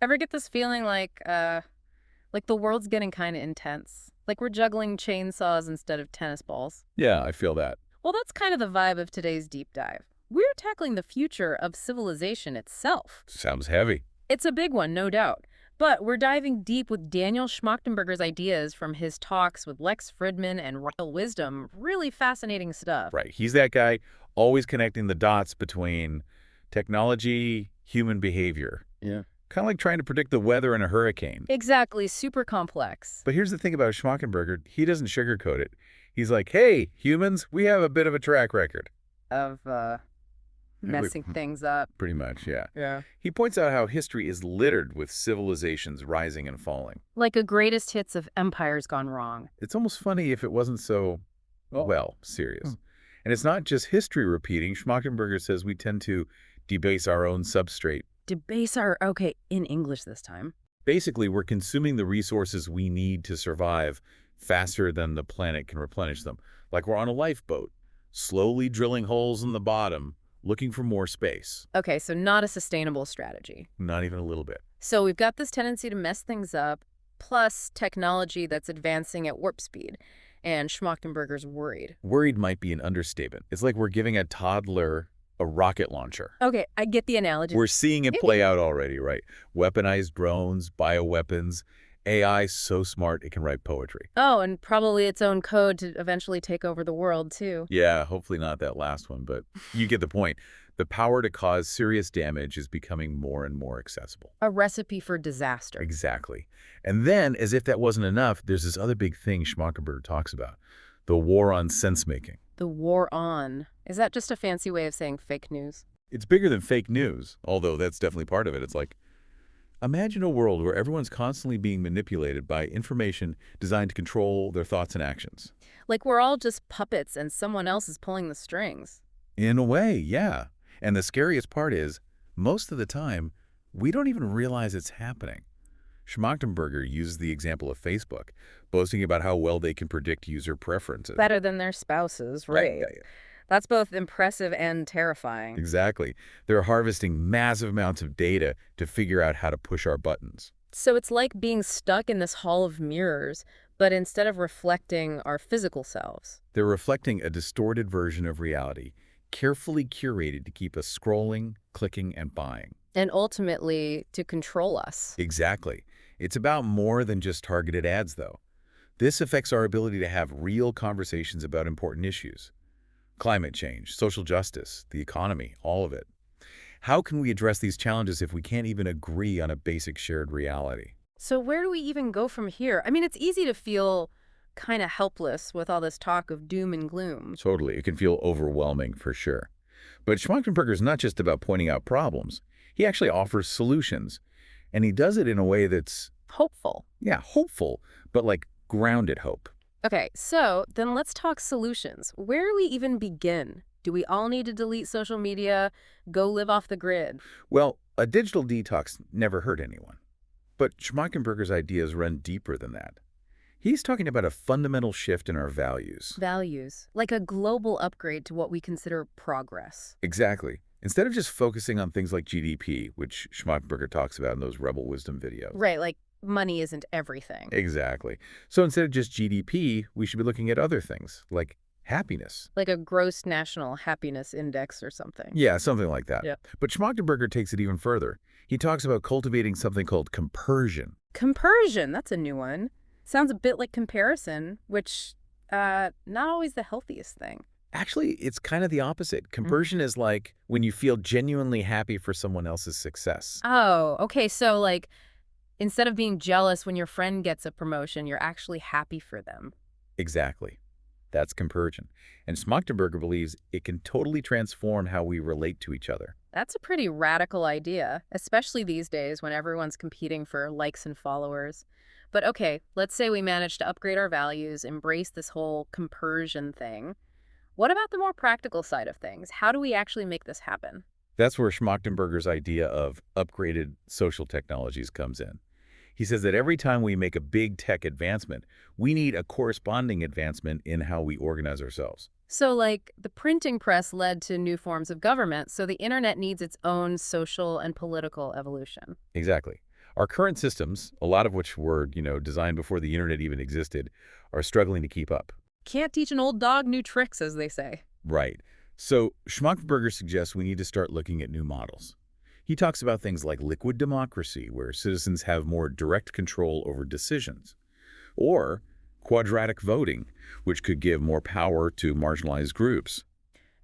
Ever get this feeling like the world's getting kind of intense? Like we're juggling chainsaws instead of tennis balls? Yeah, I feel that. Well, that's kind of the vibe of today's deep dive. We're tackling the future of civilization itself. Sounds heavy. It's a big one, no doubt. But we're diving deep with Daniel Schmachtenberger's ideas from his talks with Lex Fridman and Royal Wisdom. Really fascinating stuff. Right. He's that guy always connecting the dots between technology, human behavior. Yeah. Kind of like trying to predict the weather in a hurricane. Exactly, super complex. But here's the thing about Schmachtenberger. He doesn't sugarcoat it. He's like, hey, humans, we have a bit of a track record. Of, messing things up. Pretty much, yeah. Yeah. He points out how history is littered with civilizations rising and falling. Like a greatest hits of empires gone wrong. It's almost funny if it wasn't so, well, serious. And it's not just history repeating. Schmachtenberger says we tend to debase our own substrate. Okay, in English this time. Basically, we're consuming the resources we need to survive faster than the planet can replenish them. Like we're on a lifeboat, slowly drilling holes in the bottom, looking for more space. Okay, so not a sustainable strategy. Not even a little bit. So we've got this tendency to mess things up, plus technology that's advancing at warp speed. And Schmachtenberger's worried. Worried might be an understatement. It's like we're giving a toddler a rocket launcher. Okay, I get the analogy. We're seeing it play out already, right? Weaponized drones, bioweapons, AI so smart it can write poetry. Oh, and probably its own code to eventually take over the world, too. Yeah, hopefully not that last one, but you get the point. The power to cause serious damage is becoming more and more accessible. A recipe for disaster. Exactly. And then, as if that wasn't enough, there's this other big thing Schmachtenberger talks about, the war on sense-making. The war on. Is that just a fancy way of saying fake news? It's bigger than fake news, although that's definitely part of it. It's like, imagine a world where everyone's constantly being manipulated by information designed to control their thoughts and actions. Like we're all just puppets and someone else is pulling the strings. In a way, yeah. And the scariest part is, most of the time, we don't even realize it's happening. Schmachtenberger uses the example of Facebook, boasting about how well they can predict user preferences. Better than their spouses, right? Yeah. That's both impressive and terrifying. Exactly. They're harvesting massive amounts of data to figure out how to push our buttons. So it's like being stuck in this hall of mirrors, but instead of reflecting our physical selves. They're reflecting a distorted version of reality, carefully curated to keep us scrolling, clicking, and buying. And ultimately, to control us. Exactly. It's about more than just targeted ads, though. This affects our ability to have real conversations about important issues. Climate change, social justice, the economy, all of it. How can we address these challenges if we can't even agree on a basic shared reality? So where do we even go from here? I mean, it's easy to feel kind of helpless with all this talk of doom and gloom. Totally. It can feel overwhelming for sure. But Schmachtenberger is not just about pointing out problems. He actually offers solutions. And he does it in a way that's, Hopeful. yeah, hopeful, but like grounded hope. Okay, so then let's talk solutions. Where do we even begin? Do we all need to delete social media, go live off the grid? Well, a digital detox never hurt anyone. But Schmachtenberger's ideas run deeper than that. He's talking about a fundamental shift in our values. Values, like a global upgrade to what we consider progress. Exactly. Instead of just focusing on things like GDP, which Schmachtenberger talks about in those Rebel Wisdom videos. Right, like money isn't everything. Exactly. So instead of just GDP, we should be looking at other things, like happiness. Like a gross national happiness index or something. Yeah, something like that. Yeah. But Schmachtenberger takes it even further. He talks about cultivating something called compersion. Compersion, that's a new one. Sounds a bit like comparison, which not always the healthiest thing. Actually, it's kind of the opposite. Compersion is like when you feel genuinely happy for someone else's success. Oh, okay. So like instead of being jealous when your friend gets a promotion, you're actually happy for them. Exactly. That's compersion. And Schmachtenberger believes it can totally transform how we relate to each other. That's a pretty radical idea, especially these days when everyone's competing for likes and followers. But okay, let's say we manage to upgrade our values, embrace this whole compersion thing. What about the more practical side of things? How do we actually make this happen? That's where Schmachtenberger's idea of upgraded social technologies comes in. He says that every time we make a big tech advancement, we need a corresponding advancement in how we organize ourselves. So like the printing press led to new forms of government, so the internet needs its own social and political evolution. Exactly. Our current systems, a lot of which were, designed before the internet even existed, are struggling to keep up. Can't teach an old dog new tricks, as they say. Right. So Schmachtenberger suggests we need to start looking at new models. He talks about things like liquid democracy, where citizens have more direct control over decisions, or quadratic voting, which could give more power to marginalized groups.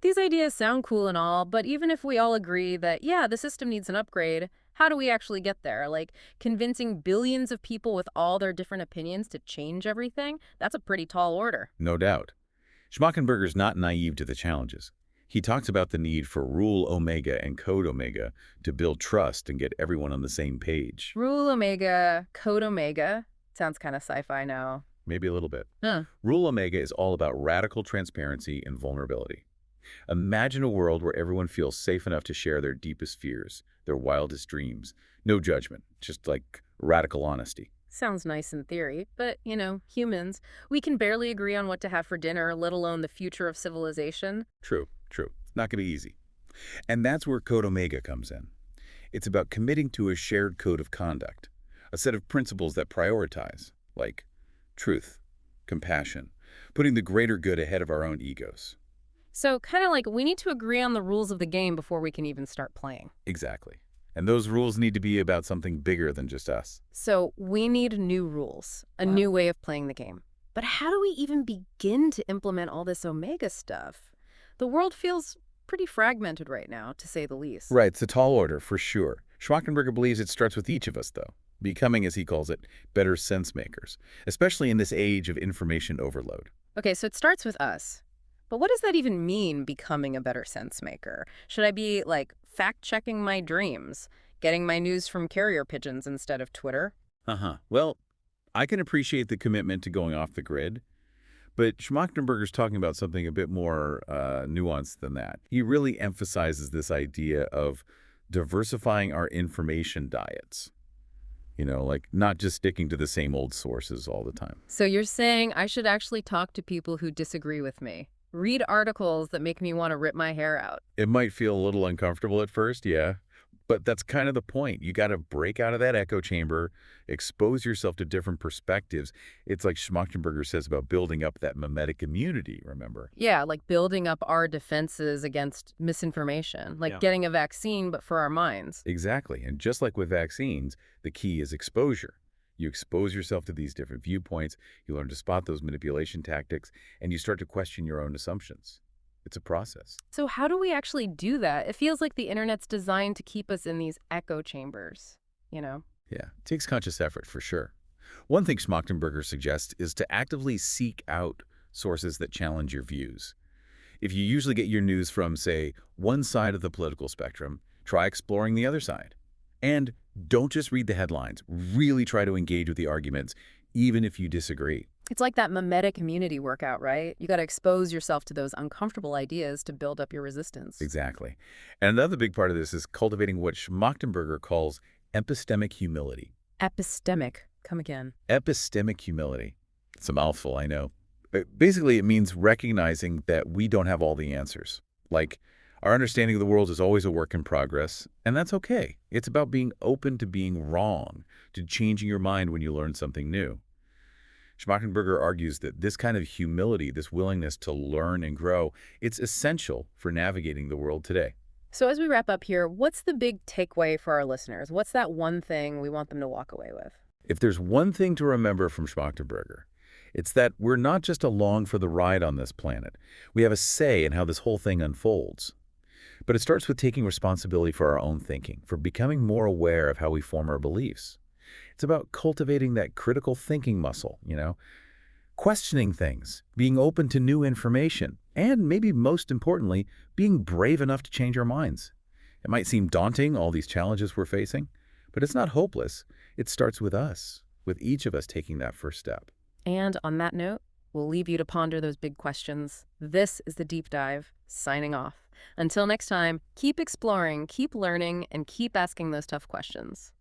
These ideas sound cool and all, but even if we all agree that, yeah, the system needs an upgrade, how do we actually get there? Like, convincing billions of people with all their different opinions to change everything? That's a pretty tall order. No doubt. Schmachtenberger's not naive to the challenges. He talks about the need for rule omega and code omega to build trust and get everyone on the same page. Rule Omega, Code Omega. Sounds kind of sci-fi now. Maybe a little bit. Huh. Rule omega is all about radical transparency and vulnerability. Imagine a world where everyone feels safe enough to share their deepest fears, their wildest dreams. No judgment, just like radical honesty. Sounds nice in theory, but, humans, we can barely agree on what to have for dinner, let alone the future of civilization. True, true. It's not going to be easy. And that's where Code Omega comes in. It's about committing to a shared code of conduct, a set of principles that prioritize, like truth, compassion, putting the greater good ahead of our own egos. So, kind of like we need to agree on the rules of the game before we can even start playing. Exactly. And those rules need to be about something bigger than just us. So, we need new rules, a Wow. new way of playing the game. But how do we even begin to implement all this Omega stuff? The world feels pretty fragmented right now, to say the least. Right, it's a tall order, for sure. Schmachtenberger believes it starts with each of us, though, becoming, as he calls it, better sense makers, especially in this age of information overload. Okay, so it starts with us. But what does that even mean, becoming a better sense maker? Should I be, like, fact-checking my dreams, getting my news from carrier pigeons instead of Twitter? Uh-huh. Well, I can appreciate the commitment to going off the grid, but Schmachtenberger's talking about something a bit more nuanced than that. He really emphasizes this idea of diversifying our information diets. Like not just sticking to the same old sources all the time. So you're saying I should actually talk to people who disagree with me, read articles that make me want to rip my hair out. It might feel a little uncomfortable at first, yeah, but that's kind of the point. You got to break out of that echo chamber, expose yourself to different perspectives. It's like Schmachtenberger says about building up that mimetic immunity, remember? Yeah, like building up our defenses against misinformation, like Yeah. getting a vaccine, but for our minds. Exactly. And just like with vaccines, the key is exposure. You expose yourself to these different viewpoints, you learn to spot those manipulation tactics, and you start to question your own assumptions. It's a process. So how do we actually do that? It feels like the internet's designed to keep us in these echo chambers, you know? Yeah, it takes conscious effort for sure. One thing Schmachtenberger suggests is to actively seek out sources that challenge your views. If you usually get your news from, say, one side of the political spectrum, try exploring the other side. And don't just read the headlines. Really try to engage with the arguments, even if you disagree. It's like that mimetic immunity workout, right? You got to expose yourself to those uncomfortable ideas to build up your resistance. Exactly. And another big part of this is cultivating what Schmachtenberger calls epistemic humility. Epistemic. Come again. Epistemic humility. It's a mouthful, I know. Basically, it means recognizing that we don't have all the answers. Like, our understanding of the world is always a work in progress, and that's okay. It's about being open to being wrong, to changing your mind when you learn something new. Schmachtenberger argues that this kind of humility, this willingness to learn and grow, it's essential for navigating the world today. So as we wrap up here, what's the big takeaway for our listeners? What's that one thing we want them to walk away with? If there's one thing to remember from Schmachtenberger, it's that we're not just along for the ride on this planet. We have a say in how this whole thing unfolds. But it starts with taking responsibility for our own thinking, for becoming more aware of how we form our beliefs. It's about cultivating that critical thinking muscle, questioning things, being open to new information, and maybe most importantly, being brave enough to change our minds. It might seem daunting, all these challenges we're facing, but it's not hopeless. It starts with us, with each of us taking that first step. And on that note, we'll leave you to ponder those big questions. This is The Deep Dive, signing off. Until next time, keep exploring, keep learning, and keep asking those tough questions.